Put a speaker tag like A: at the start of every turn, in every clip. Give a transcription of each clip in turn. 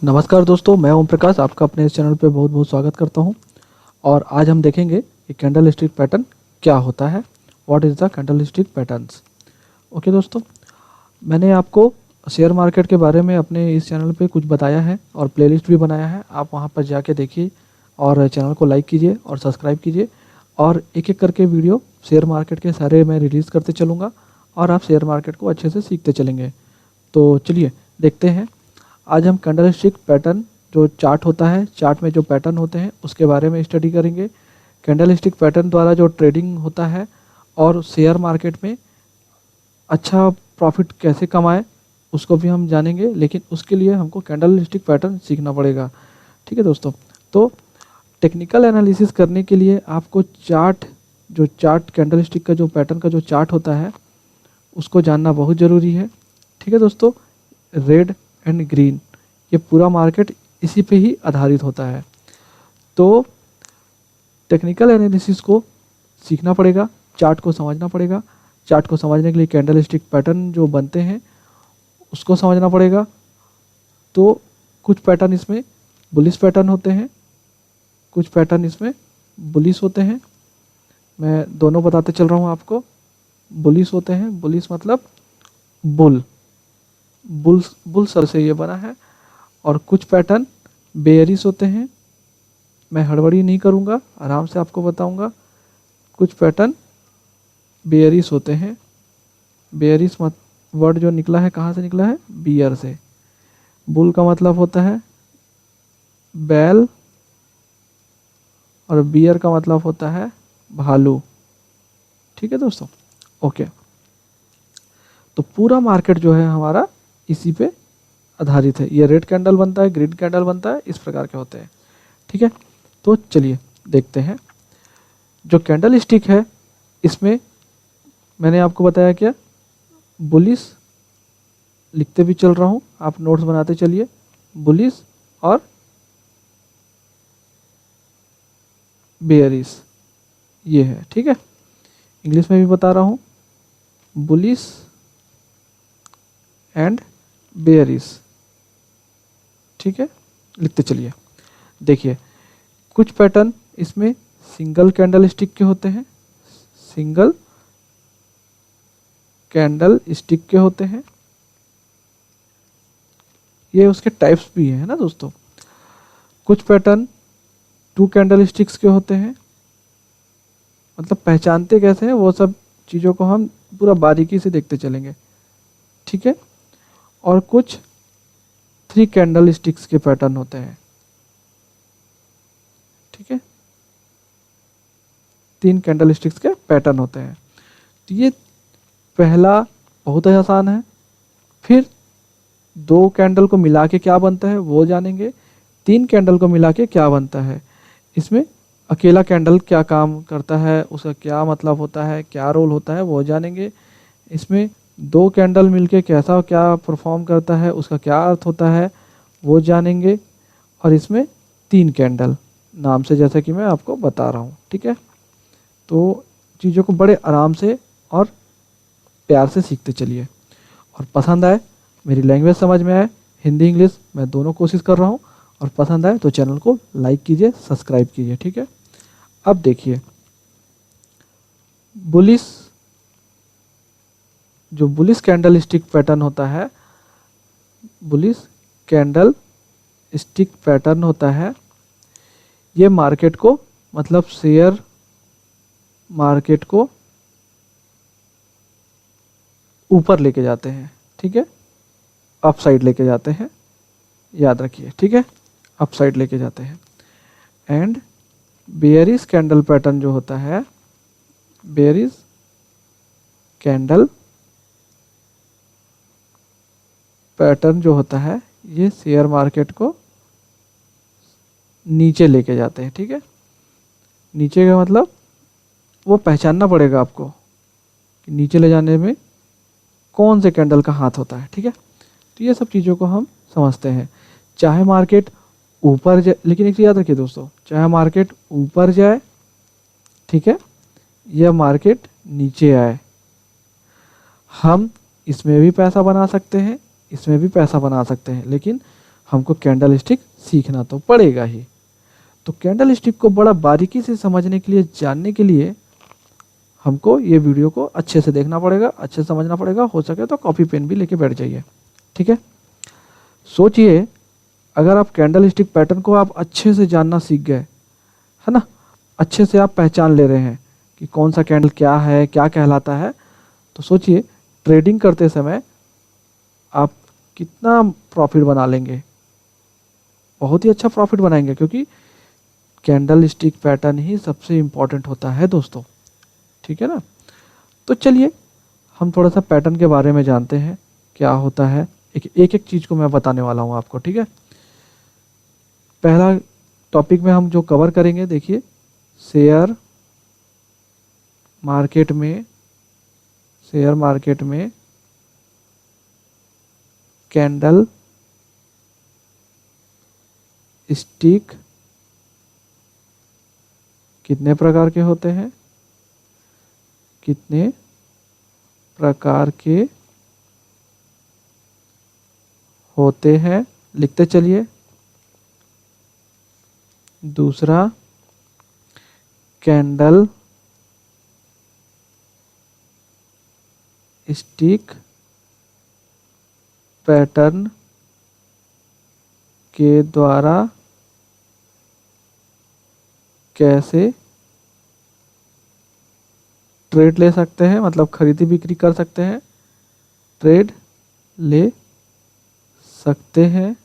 A: नमस्कार दोस्तों, मैं ओम प्रकाश आपका अपने इस चैनल पे बहुत बहुत स्वागत करता हूं। और आज हम देखेंगे कि कैंडल स्टिक पैटर्न क्या होता है। What is the candle stick patterns. Okay दोस्तों, मैंने आपको शेयर मार्केट के बारे में अपने इस चैनल पे कुछ बताया है और प्लेलिस्ट भी बनाया है। आप वहां पर जाके देखिए और चैनल को लाइक कीजिए और सब्सक्राइब कीजिए। और एक एक करके वीडियो शेयर मार्केट के सारे मैं रिलीज़ करते चलूँगा और आप शेयर मार्केट को अच्छे से सीखते चलेंगे। तो चलिए देखते हैं। आज हम कैंडल स्टिक पैटर्न जो चार्ट होता है, चार्ट में जो पैटर्न होते हैं उसके बारे में स्टडी करेंगे। कैंडल स्टिक पैटर्न द्वारा जो ट्रेडिंग होता है और शेयर मार्केट में अच्छा प्रॉफिट कैसे कमाएं उसको भी हम जानेंगे, लेकिन उसके लिए हमको कैंडल स्टिक पैटर्न सीखना पड़ेगा। ठीक है दोस्तों, तो टेक्निकल एनालिसिस करने के लिए आपको चार्ट कैंडल स्टिक का जो पैटर्न का जो चार्ट होता है उसको जानना बहुत ज़रूरी है। ठीक है दोस्तों, रेड एंड ग्रीन ये पूरा मार्केट इसी पे ही आधारित होता है। तो टेक्निकल एनालिसिस को सीखना पड़ेगा, चार्ट को समझना पड़ेगा। चार्ट को समझने के लिए कैंडल स्टिक पैटर्न जो बनते हैं उसको समझना पड़ेगा। तो कुछ पैटर्न इसमें बुलिश पैटर्न होते हैं, कुछ पैटर्न इसमें बुलिश होते हैं। मैं दोनों बताते चल रहा हूँ आपको। बुलिश होते हैं, बुलिश मतलब बुल सर से ये बना है। और कुछ पैटर्न बेयरिश होते हैं। मैं हड़बड़ी नहीं करूँगा, आराम से आपको बताऊँगा। कुछ पैटर्न बेयरिश होते हैं। बेयरिश मत वर्ड जो निकला है कहाँ से निकला है? बियर से। बुल का मतलब होता है बैल और बियर का मतलब होता है भालू। ठीक है दोस्तों, ओके। तो पूरा मार्केट जो है हमारा इसी पे आधारित है। ये रेड कैंडल बनता है, ग्रीन कैंडल बनता है, इस प्रकार के होते हैं। ठीक है, तो चलिए देखते हैं। जो कैंडल स्टिक है इसमें मैंने आपको बताया क्या, बुलिश लिखते भी चल रहा हूँ, आप नोट्स बनाते चलिए। बुलिश और बेयरिश ये है। ठीक है, इंग्लिश में भी बता रहा हूँ, बुलिश एंड बेयरिश। ठीक है, लिखते चलिए। देखिए कुछ पैटर्न इसमें सिंगल कैंडल स्टिक के होते हैं, सिंगल कैंडल स्टिक के होते हैं। ये उसके टाइप्स भी हैं ना दोस्तों। कुछ पैटर्न टू कैंडल स्टिक्स के होते हैं। मतलब पहचानते कैसे हैं वो सब चीज़ों को हम पूरा बारीकी से देखते चलेंगे। ठीक है, और कुछ थ्री कैंडल स्टिक्स के पैटर्न होते हैं। ठीक है, 3 कैंडल स्टिक्स के पैटर्न होते हैं। तो ये पहला बहुत ही आसान है। फिर 2 कैंडल को मिला के क्या बनता है वो जानेंगे। 3 कैंडल को मिला के क्या बनता है, इसमें अकेला कैंडल क्या काम करता है, उसका क्या मतलब होता है, क्या रोल होता है वो जानेंगे। इसमें 2 कैंडल मिलके कैसा क्या परफॉर्म करता है, उसका क्या अर्थ होता है वो जानेंगे। और इसमें 3 कैंडल नाम से जैसा कि मैं आपको बता रहा हूँ। ठीक है, तो चीज़ों को बड़े आराम से और प्यार से सीखते चलिए। और पसंद आए, मेरी लैंग्वेज समझ में आए, हिंदी इंग्लिश मैं दोनों कोशिश कर रहा हूँ, और पसंद आए तो चैनल को लाइक कीजिए, सब्सक्राइब कीजिए। ठीक है, अब देखिए बुलिश, जो बुलिश कैंडल स्टिक पैटर्न होता है, बुलिश कैंडल स्टिक पैटर्न होता है, ये मार्केट को मतलब शेयर मार्केट को ऊपर लेके जाते हैं। ठीक है, अप साइड लेके जाते हैं, याद रखिए। ठीक है, अप साइड लेके जाते हैं। एंड बेयरिश कैंडल पैटर्न जो होता है, बेयरिश कैंडल पैटर्न जो होता है, ये शेयर मार्केट को नीचे लेके जाते हैं। ठीक है, नीचे का मतलब वो पहचानना पड़ेगा आपको कि नीचे ले जाने में कौन से कैंडल का हाथ होता है। ठीक है, तो ये सब चीज़ों को हम समझते हैं। चाहे मार्केट ऊपर जाए, लेकिन एक चीज़ याद रखिए दोस्तों, चाहे मार्केट ऊपर जाए, ठीक है, या मार्केट नीचे आए, हम इसमें भी पैसा बना सकते हैं, इसमें भी पैसा बना सकते हैं, लेकिन हमको कैंडल स्टिक सीखना तो पड़ेगा ही। तो कैंडल स्टिक को बड़ा बारीकी से समझने के लिए, जानने के लिए हमको ये वीडियो को अच्छे से देखना पड़ेगा, अच्छे से समझना पड़ेगा। हो सके तो कॉपी पेन भी लेके बैठ जाइए, ठीक है। सोचिए, अगर आप कैंडल स्टिक पैटर्न को आप अच्छे से जानना सीख गए, है ना, अच्छे से आप पहचान ले रहे हैं कि कौन सा कैंडल क्या है, क्या कहलाता है, तो सोचिए ट्रेडिंग करते समय आप कितना प्रॉफिट बना लेंगे। बहुत ही अच्छा प्रॉफिट बनाएंगे, क्योंकि कैंडल स्टिक पैटर्न ही सबसे इम्पॉर्टेंट होता है दोस्तों, ठीक है ना। तो चलिए हम थोड़ा सा पैटर्न के बारे में जानते हैं, क्या होता है। एक चीज़ को मैं बताने वाला हूँ आपको, ठीक है। पहला टॉपिक में हम जो कवर करेंगे, देखिए, शेयर मार्केट में कैंडल स्टिक कितने प्रकार के होते हैं, कितने प्रकार के होते हैं, लिखते चलिए। दूसरा, कैंडल स्टिक पैटर्न के द्वारा कैसे ट्रेड ले सकते हैं, मतलब खरीदी बिक्री कर सकते हैं, ट्रेड ले सकते हैं।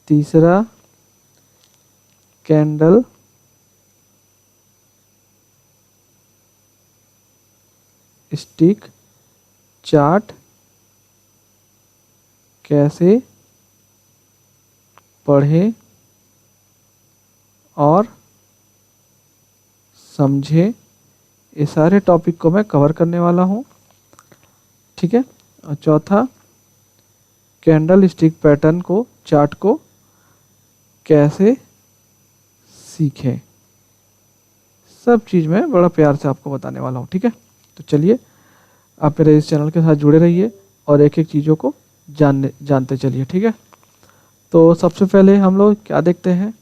A: तीसरा, कैंडल स्टिक चार्ट कैसे पढ़ें और समझें। ये सारे टॉपिक को मैं कवर करने वाला हूँ, ठीक है। और चौथा, कैंडल स्टिक पैटर्न को, चार्ट को कैसे सीखें। सब चीज़ मैं बड़ा प्यार से आपको बताने वाला हूँ, ठीक है। तो चलिए आप मेरे इस चैनल के साथ जुड़े रहिए और एक एक चीज़ों को जानते चलिए, ठीक है। तो सबसे पहले हम लोग क्या देखते हैं,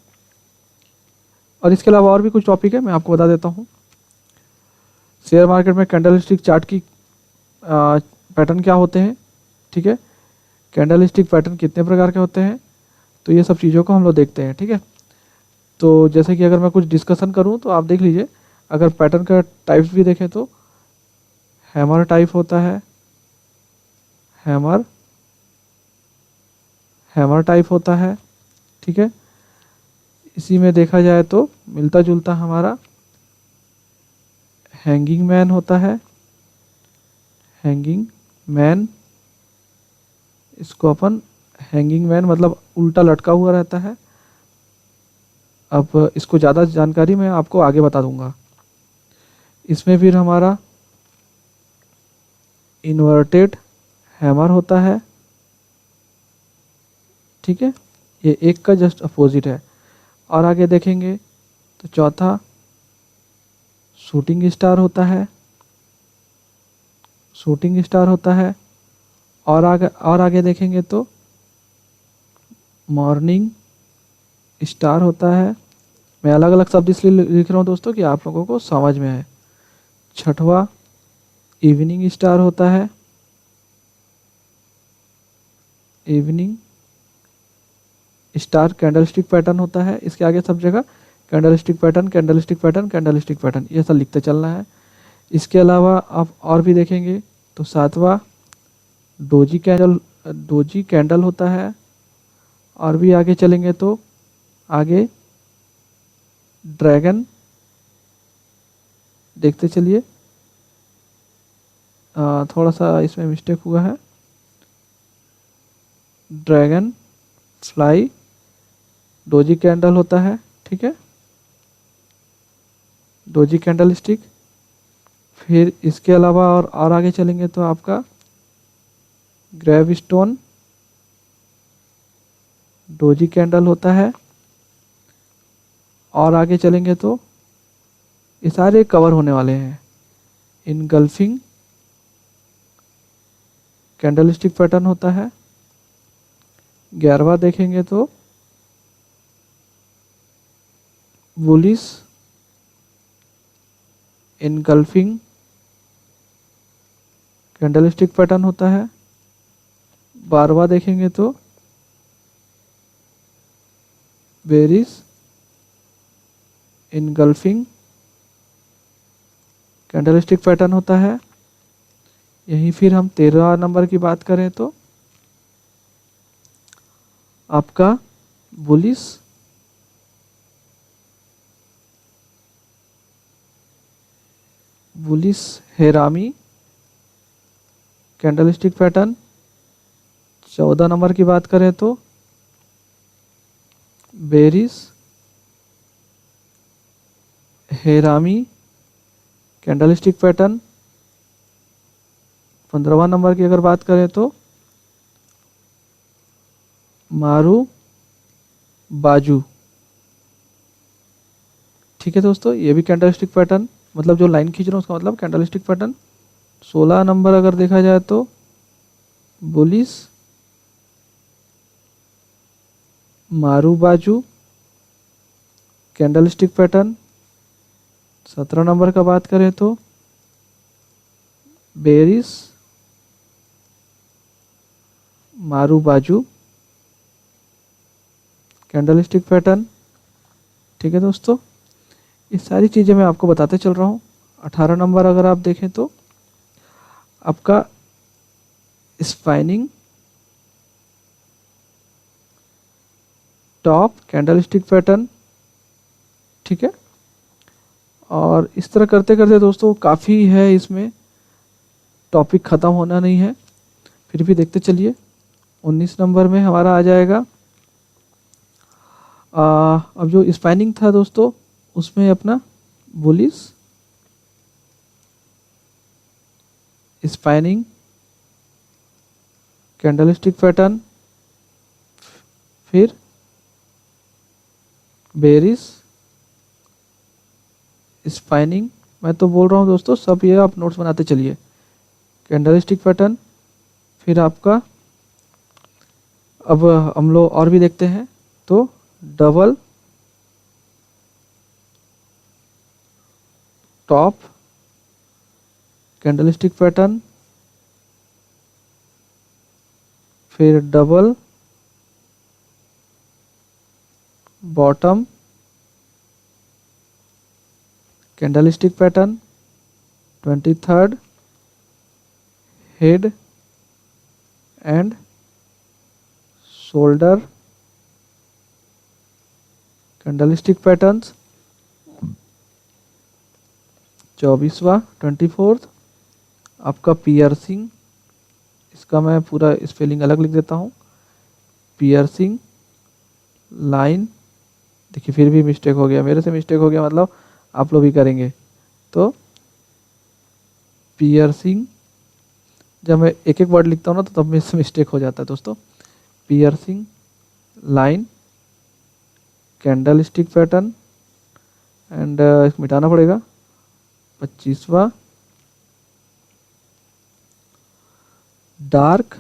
A: और इसके अलावा और भी कुछ टॉपिक है, मैं आपको बता देता हूँ। शेयर मार्केट में कैंडल स्टिक चार्ट की पैटर्न क्या होते हैं, ठीक है। कैंडल स्टिक पैटर्न कितने प्रकार के होते हैं, तो ये सब चीज़ों को हम लोग देखते हैं, ठीक है। तो जैसे कि अगर मैं कुछ डिस्कशन करूँ तो आप देख लीजिए, अगर पैटर्न का टाइप्स भी देखें तो हैमर टाइप होता है, हैमर टाइप होता है, ठीक है। इसी में देखा जाए तो मिलता जुलता हमारा हैंगिंग मैन होता है, हैंगिंग मैन, इसको अपन हैंगिंग मैन मतलब उल्टा लटका हुआ रहता है। अब इसको ज़्यादा जानकारी मैं आपको आगे बता दूंगा। इसमें फिर हमारा इन्वर्टेड हैमर होता है, ठीक है। ये एक का जस्ट अपोजिट है। और आगे देखेंगे तो चौथा शूटिंग स्टार होता है, शूटिंग स्टार होता है। और आगे देखेंगे तो मॉर्निंग स्टार होता है। मैं अलग अलग शब्द इसलिए लिख रहा हूँ दोस्तों कि आप लोगों को समझ में आए। छठवा इवनिंग स्टार होता है, evening star candle stick pattern होता है। इसके आगे सब जगह candle stick pattern, candle stick pattern, candle stick pattern, ये सब लिखते चलना है। इसके अलावा आप और भी देखेंगे तो सातवां डोजी कैंडल होता है। और भी आगे चलेंगे तो आगे ड्रैगन, देखते चलिए, थोड़ा सा इसमें मिस्टेक हुआ है, ड्रैगन फ्लाई डोजी कैंडल होता है, ठीक है, डोजी कैंडल स्टिक। फिर इसके अलावा और आगे चलेंगे तो आपका ग्रेवस्टोन डोजी कैंडल होता है। और आगे चलेंगे तो ये सारे कवर होने वाले हैं। इनगल्फिंग कैंडलस्टिक पैटर्न होता है। 11वां देखेंगे तो बुलिश इनगल्फिंग कैंडलस्टिक पैटर्न होता है। 12वां देखेंगे तो बेरिश इनगल्फिंग कैंडलस्टिक पैटर्न होता है। यहीं फिर हम 13 नंबर की बात करें तो आपका बुलिश हेरामी कैंडलस्टिक पैटर्न। 14 नंबर की बात करें तो बेरिश हेरामी कैंडलस्टिक पैटर्न। 15वां नंबर की अगर बात करें तो मारू बाजू। ठीक है दोस्तों, ये भी कैंडलस्टिक पैटर्न, मतलब जो लाइन खींच रहा हूँ उसका मतलब कैंडलस्टिक पैटर्न। 16 नंबर अगर देखा जाए तो बुलिश मारू बाजू कैंडलस्टिक पैटर्न। 17 नंबर का बात करें तो बेरिश मारू बाजू कैंडलस्टिक पैटर्न। ठीक है दोस्तों, ये सारी चीज़ें मैं आपको बताते चल रहा हूँ। 18 नंबर अगर आप देखें तो आपका स्पाइनिंग टॉप कैंडलस्टिक पैटर्न। ठीक है, और इस तरह करते करते दोस्तों काफ़ी है, इसमें टॉपिक ख़त्म होना नहीं है, फिर भी देखते चलिए। 19 नंबर में हमारा आ जाएगा अब जो स्पाइनिंग था दोस्तों उसमें अपना बुलिश स्पाइनिंग कैंडलस्टिक पैटर्न, फिर बेरिश स्पाइनिंग। मैं तो बोल रहा हूँ दोस्तों, सब ये आप नोट्स बनाते चलिए। कैंडलस्टिक पैटर्न, फिर आपका अब हम लोग और भी देखते हैं तो डबल टॉप कैंडलस्टिक पैटर्न, फिर double bottom candlestick pattern. 23rd head and shoulder candlestick patterns. 24वां 24th आपका पियर्सिंग, इसका मैं पूरा स्पेलिंग अलग लिख देता हूँ, पियर्सिंग लाइन। देखिए फिर भी मिस्टेक हो गया, मेरे से मिस्टेक हो गया, मतलब आप लोग भी करेंगे तो पियर्सिंग, जब मैं एक एक वर्ड लिखता हूँ ना तो तब मेरे से मिस्टेक हो जाता है दोस्तों। Piercing line candlestick pattern and इसको मिटाना पड़ेगा। 25वां dark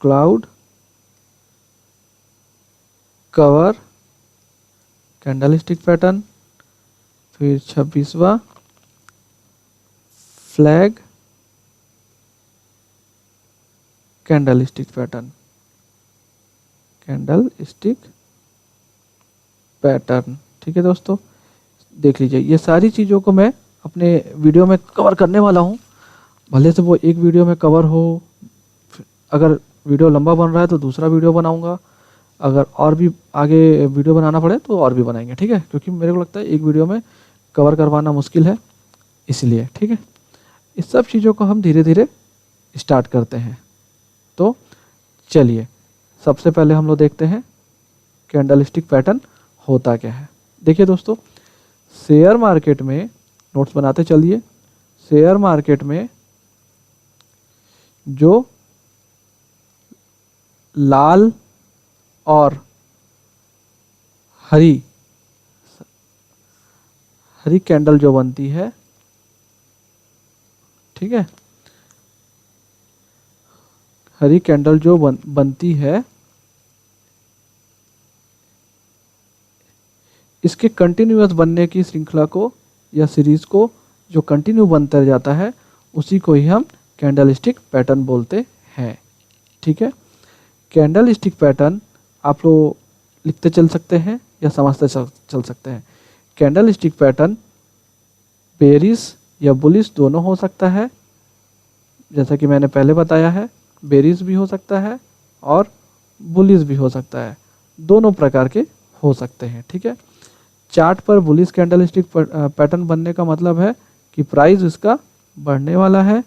A: cloud cover candlestick pattern. फिर 26वां flag candlestick pattern, candlestick pattern. ठीक है दोस्तों, देख लीजिए ये सारी चीज़ों को मैं अपने वीडियो में कवर करने वाला हूँ, भले से वो एक वीडियो में कवर हो, अगर वीडियो लंबा बन रहा है तो दूसरा वीडियो बनाऊंगा, अगर और भी आगे वीडियो बनाना पड़े तो और भी बनाएंगे। ठीक है, क्योंकि मेरे को लगता है एक वीडियो में कवर करवाना मुश्किल है, इसलिए। ठीक है, इस सब चीज़ों को हम धीरे धीरे स्टार्ट करते हैं। तो चलिए, सबसे पहले हम लोग देखते हैं कैंडलस्टिक पैटर्न होता क्या है। देखिए दोस्तों, शेयर मार्केट में, नोट्स बनाते चलिए, शेयर मार्केट में जो लाल और हरी कैंडल जो बनती है, ठीक है, हरी कैंडल जो बनती है, इसके कंटिन्यूअस बनने की श्रृंखला को या सीरीज को जो कंटिन्यू बनता जाता है उसी को ही हम कैंडल स्टिक पैटर्न बोलते हैं। ठीक है, कैंडल स्टिक पैटर्न आप लोग लिखते चल सकते हैं या समझते चल सकते हैं। कैंडल स्टिक पैटर्न बेरिश या बुलिश दोनों हो सकता है, जैसा कि मैंने पहले बताया है, बेरिश भी हो सकता है और बुलिश भी हो सकता है, दोनों प्रकार के हो सकते हैं। ठीक है, चार्ट पर बुलिश कैंडल स्टिक पैटर्न बनने का मतलब है कि प्राइस उसका बढ़ने वाला है।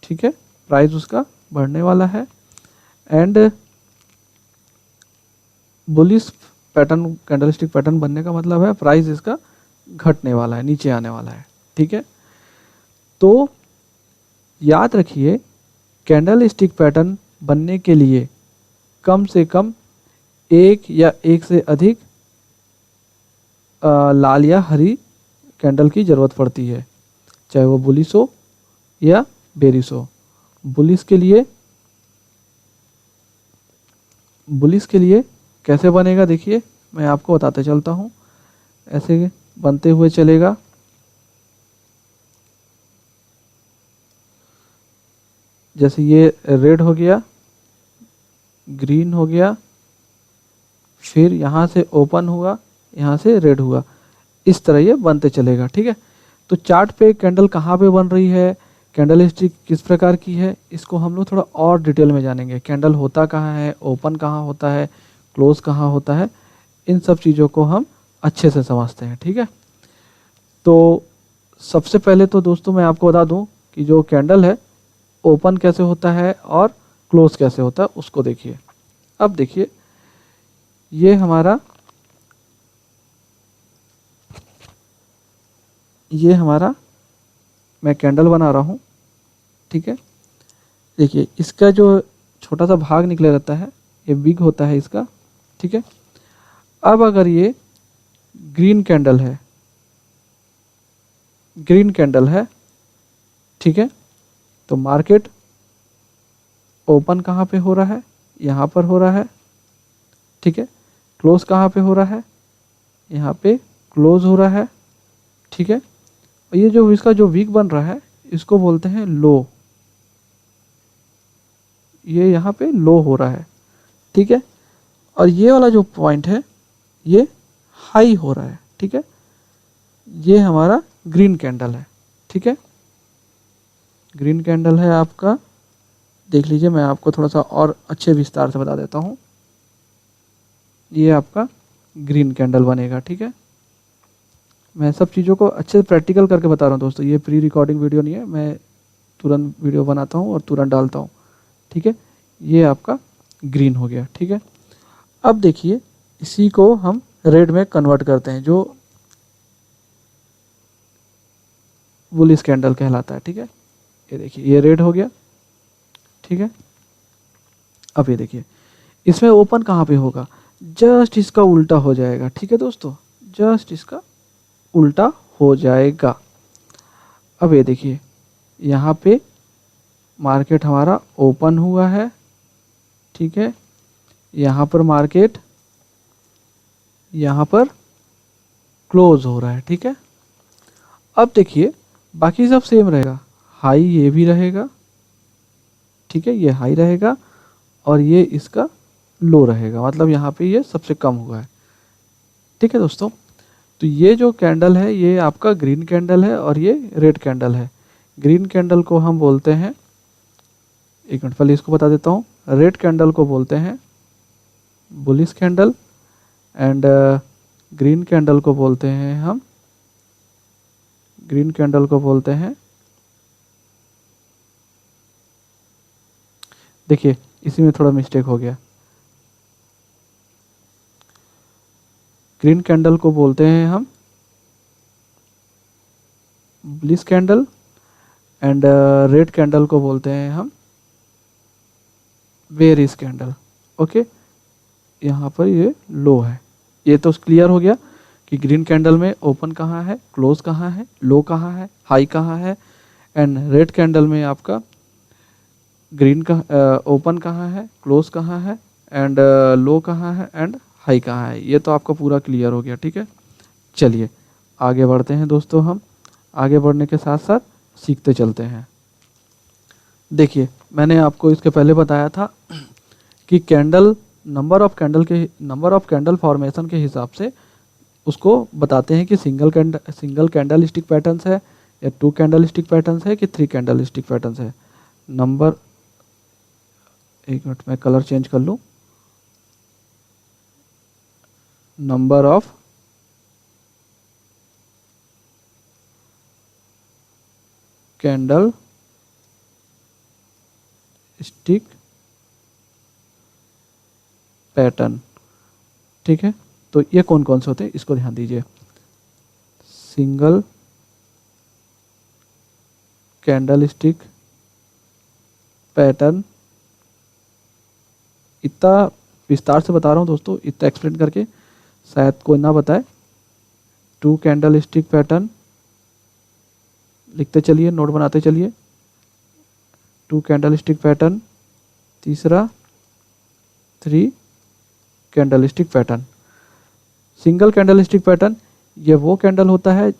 A: ठीक है, प्राइस उसका बढ़ने वाला है। And bullish pattern candle stick pattern बनने का मतलब है प्राइस इसका घटने वाला है, नीचे आने वाला है। ठीक है, तो याद रखिए कैंडल स्टिक पैटर्न बनने के लिए कम से कम एक या एक से अधिक लाल या हरी कैंडल की ज़रूरत पड़ती है, चाहे वो बुलिश हो या बेरिश हो। बुलिश के लिए कैसे बनेगा देखिए, मैं आपको बताते चलता हूँ। ऐसे बनते हुए चलेगा, जैसे ये रेड हो गया, ग्रीन हो गया, फिर यहाँ से ओपन हुआ, यहाँ से रेड हुआ, इस तरह ये बनते चलेगा। ठीक है, तो चार्ट पे कैंडल कहाँ पे बन रही है, कैंडल स्टिक किस प्रकार की है, इसको हम लोग थोड़ा और डिटेल में जानेंगे। कैंडल होता कहाँ है, ओपन कहाँ होता है, क्लोज कहाँ होता है, इन सब चीज़ों को हम अच्छे से समझते हैं। ठीक है, तो सबसे पहले तो दोस्तों मैं आपको बता दूं कि जो कैंडल है ओपन कैसे होता है और क्लोज कैसे होता है उसको देखिए। अब देखिए ये हमारा मैं कैंडल बना रहा हूँ। ठीक है, देखिए इसका जो छोटा सा भाग निकले रहता है ये बिग होता है इसका। ठीक है, अब अगर ये ग्रीन कैंडल है, ठीक है, तो मार्केट ओपन कहाँ पे हो रहा है, यहाँ पर हो रहा है। ठीक है, क्लोज कहाँ पे हो रहा है, यहाँ पे क्लोज हो रहा है। ठीक है, और ये जो इसका जो वीक बन रहा है इसको बोलते हैं लो, ये यहाँ पे लो हो रहा है। ठीक है, और ये वाला जो पॉइंट है ये हाई हो रहा है। ठीक है, ये हमारा ग्रीन कैंडल है। ठीक है, ग्रीन कैंडल है आपका, देख लीजिए, मैं आपको थोड़ा सा और अच्छे विस्तार से बता देता हूँ। ये आपका ग्रीन कैंडल बनेगा। ठीक है, मैं सब चीज़ों को अच्छे से प्रैक्टिकल करके बता रहा हूँ दोस्तों, ये प्री रिकॉर्डिंग वीडियो नहीं है, मैं तुरंत वीडियो बनाता हूँ और तुरंत डालता हूँ। ठीक है, ये आपका ग्रीन हो गया। ठीक है, अब देखिए इसी को हम रेड में कन्वर्ट करते हैं, जो बुलिश कैंडल कहलाता है। ठीक है, ये देखिए ये रेड हो गया। ठीक है, अब ये देखिए इसमें ओपन कहाँ पे होगा, जस्ट इसका उल्टा हो जाएगा। ठीक है दोस्तों, जस्ट इसका उल्टा हो जाएगा। अब ये देखिए यहाँ पे मार्केट हमारा ओपन हुआ है। ठीक है, यहाँ पर मार्केट यहाँ पर क्लोज हो रहा है। ठीक है, अब देखिए बाकी सब सेम रहेगा, हाई ये भी रहेगा। ठीक है, ये हाई रहेगा और ये इसका लो रहेगा, मतलब यहाँ पे ये सबसे कम हुआ है। ठीक है दोस्तों, तो ये जो कैंडल है ये आपका ग्रीन कैंडल है और ये रेड कैंडल है। ग्रीन कैंडल को हम बोलते हैं, एक मिनट पहले इसको बता देता हूँ, रेड कैंडल को बोलते हैं bullish candle and green candle को बोलते हैं देखिए इसी में थोड़ा मिस्टेक हो गया, ग्रीन कैंडल को बोलते हैं हम bullish candle and red candle को बोलते हैं हम बेरिश कैंडल। ओके, यहाँ पर ये लो है। ये तो क्लियर हो गया कि ग्रीन कैंडल में ओपन कहाँ है, क्लोज कहाँ है, लो कहाँ है, हाई कहाँ है, एंड रेड कैंडल में आपका ग्रीन का ओपन कहाँ है, क्लोज कहाँ है, एंड लो कहाँ है, एंड हाई कहाँ है। ये तो आपका पूरा क्लियर हो गया, ठीक है। चलिए आगे बढ़ते हैं दोस्तों। हम आगे बढ़ने के साथ साथ सीखते चलते हैं। देखिए मैंने आपको इसके पहले बताया था कि candle number of candle formation के हिसाब से उसको बताते हैं कि सिंगल कैंडल स्टिक पैटर्न्स है, या 2 कैंडल स्टिक पैटर्न्स है, कि 3 कैंडल स्टिक पैटर्न्स है। नंबर, एक मिनट में कलर चेंज कर लूँ। Number of candle stick pattern, ठीक है। तो ये कौन कौन से होते हैं इसको ध्यान दीजिए। सिंगल कैंडल स्टिक पैटर्न, इतना विस्तार से बता रहा हूँ दोस्तों, इतना एक्सप्लेन करके शायद कोई ना बताए। 2 कैंडल स्टिक पैटर्न, लिखते चलिए, नोट बनाते चलिए। 2 कैंडल स्टिक पैटर्न। तीसरा 3 candle stick pattern. Single candle stick pattern, ये वो कैंडल होता है,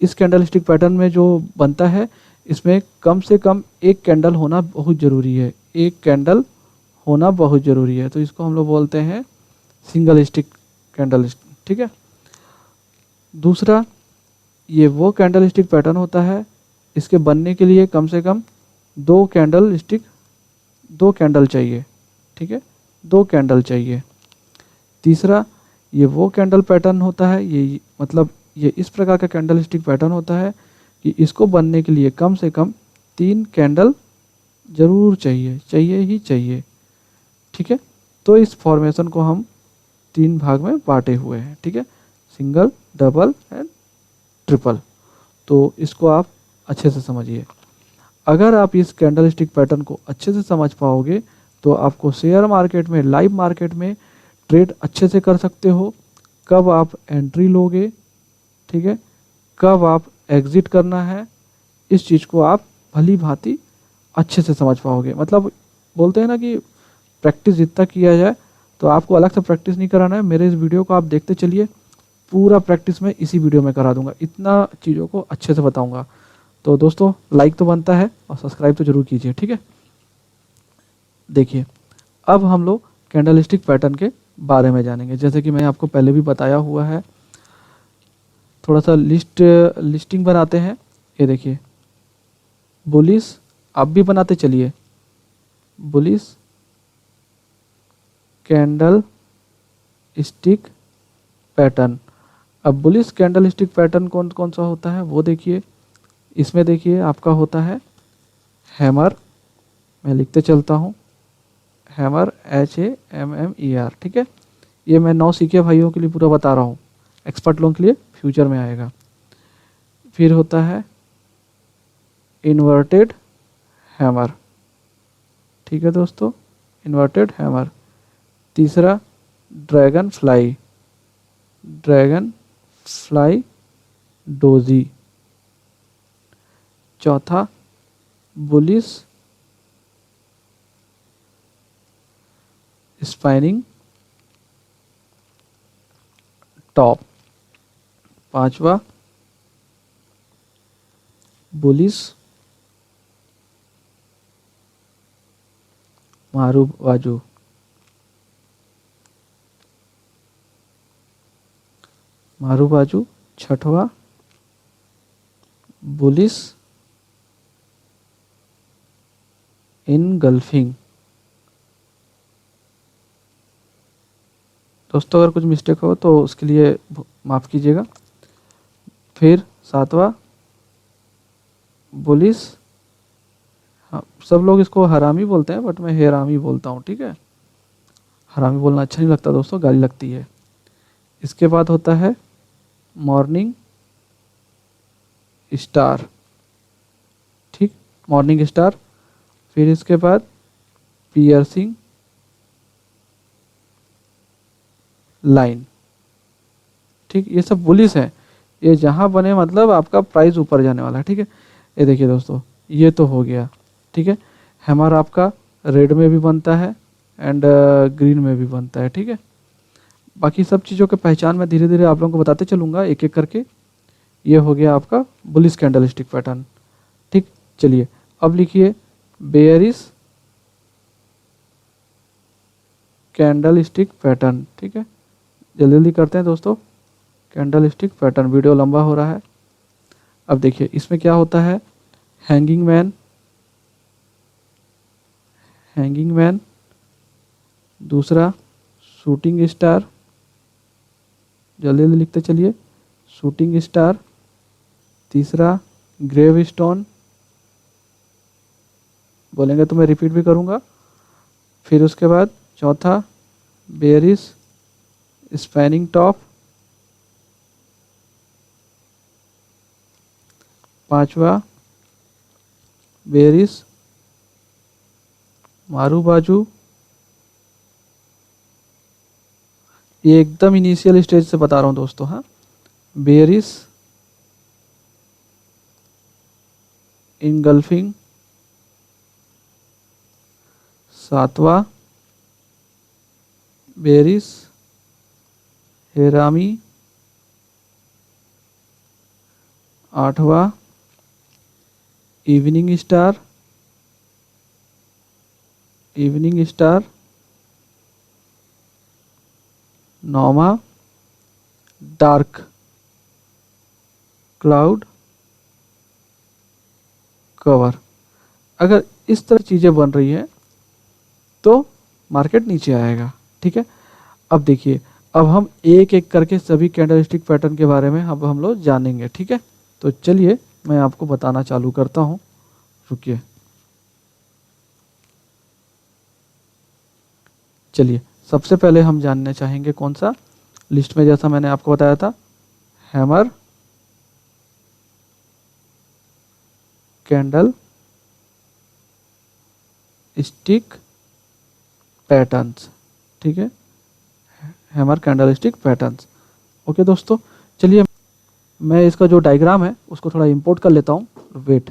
A: इस कैंडल स्टिक पैटर्न में जो बनता है इसमें कम से कम एक कैंडल होना बहुत ज़रूरी है, एक कैंडल होना बहुत ज़रूरी है। तो इसको हम लोग बोलते हैं सिंगल स्टिक कैंडल, ठीक है। दूसरा, ये वो कैंडल स्टिक पैटर्न होता है, इसके बनने के लिए कम से कम 2 कैंडल चाहिए, ठीक है, 2 कैंडल चाहिए। तीसरा, ये वो कैंडल पैटर्न होता है, ये मतलब ये इस प्रकार का कैंडल स्टिक पैटर्न होता है कि इसको बनने के लिए कम से कम 3 कैंडल जरूर चाहिए ही चाहिए, ठीक है। तो इस फॉर्मेशन को हम 3 भाग में बांटे हुए हैं, ठीक है, सिंगल, डबल एंड ट्रिपल। तो इसको आप अच्छे से समझिए। अगर आप इस कैंडल स्टिक पैटर्न को अच्छे से समझ पाओगे तो आपको शेयर मार्केट में, लाइव मार्केट में ट्रेड अच्छे से कर सकते हो। कब आप एंट्री लोगे, ठीक है, कब आप एग्जिट करना है, इस चीज़ को आप भली भांति अच्छे से समझ पाओगे। मतलब बोलते हैं ना कि प्रैक्टिस जितना किया जाए, तो आपको अलग से प्रैक्टिस नहीं कराना है। मेरे इस वीडियो को आप देखते चलिए, पूरा प्रैक्टिस मैं इसी वीडियो में करा दूंगा, इतना चीज़ों को अच्छे से बताऊंगा। तो दोस्तों लाइक तो बनता है और सब्सक्राइब तो जरूर कीजिए, ठीक है। देखिए अब हम लोग कैंडल स्टिक पैटर्न के बारे में जानेंगे। जैसे कि मैंने आपको पहले भी बताया हुआ है, थोड़ा सा लिस्टिंग बनाते हैं। ये देखिए बुलिश, आप भी बनाते चलिए, बुलिश कैंडल स्टिक पैटर्न। अब बुलिश कैंडल स्टिक पैटर्न कौन कौन सा होता है वो देखिए। इसमें देखिए आपका होता है हैमर, मैं लिखते चलता हूँ, हैमर HAMMER, ठीक है। ये मैं 9 सीखे भाइयों के लिए पूरा बता रहा हूँ, एक्सपर्ट लोगों के लिए फ्यूचर में आएगा। फिर होता है इन्वर्टेड हैमर, ठीक है दोस्तों, इन्वर्टेड हैमर। तीसरा ड्रैगन फ्लाई डोजी। चौथा बुलिश स्पाइनिंग टॉप। पांचवा बुलिश मारू बाजू। छठवा बुलिश इनगल्फिंग। दोस्तों अगर कुछ मिस्टेक हो तो उसके लिए माफ़ कीजिएगा। फिर सातवां बुलिश, हाँ सब लोग इसको हरामी बोलते हैं बट मैं हेरामी बोलता हूँ, ठीक है। हरामी बोलना अच्छा नहीं लगता दोस्तों, गाली लगती है। इसके बाद होता है मॉर्निंग स्टार, ठीक, मॉर्निंग स्टार। फिर इसके बाद पियर्सिंग लाइन, ठीक। ये सब बुलिश है, ये जहाँ बने मतलब आपका प्राइस ऊपर जाने वाला है, ठीक है। ये देखिए दोस्तों, ये तो हो गया, ठीक है। हैमर आपका रेड में भी बनता है एंड ग्रीन में भी बनता है, ठीक है। बाकी सब चीज़ों की पहचान मैं धीरे धीरे आप लोगों को बताते चलूँगा एक एक करके। ये हो गया आपका बुलिश कैंडलस्टिक पैटर्न, ठीक। चलिए अब लिखिए बेयरिश कैंडलस्टिक पैटर्न, ठीक है। जल्दी जल्दी करते हैं दोस्तों। कैंडलस्टिक पैटर्न, वीडियो लंबा हो रहा है। अब देखिए इसमें क्या होता है, हैंगिंग मैन, हैंगिंग मैन, दूसरा शूटिंग स्टार, जल्दी जल्दी लिखते चलिए, शूटिंग स्टार, तीसरा ग्रेव स्टोन, बोलेंगे तो मैं रिपीट भी करूँगा। फिर उसके बाद चौथा बेयरिश स्पैनिंग टॉप, पांचवा बेयरिश मारू बाजू। ये एकदम इनिशियल स्टेज से बता रहा हूँ दोस्तों, हाँ। बेयरिश इनगल्फिंग, सातवां बेयरिश हेरामी, आठवां इवनिंग स्टार, इवनिंग स्टार, नौवां डार्क क्लाउड कवर। अगर इस तरह चीज़ें बन रही है तो मार्केट नीचे आएगा, ठीक है। अब देखिए, अब हम एक एक करके सभी कैंडलस्टिक पैटर्न के बारे में अब हम लोग जानेंगे, ठीक है। तो चलिए मैं आपको बताना चालू करता हूँ, रुकिए। चलिए सबसे पहले हम जानना चाहेंगे कौन सा, लिस्ट में जैसा मैंने आपको बताया था, हैमर कैंडल स्टिक पैटर्न्स, ठीक है, हैमर कैंडलस्टिक पैटर्न्स। ओके दोस्तों, चलिए मैं इसका जो डायग्राम है उसको थोड़ा इंपोर्ट कर लेता हूँ, वेट।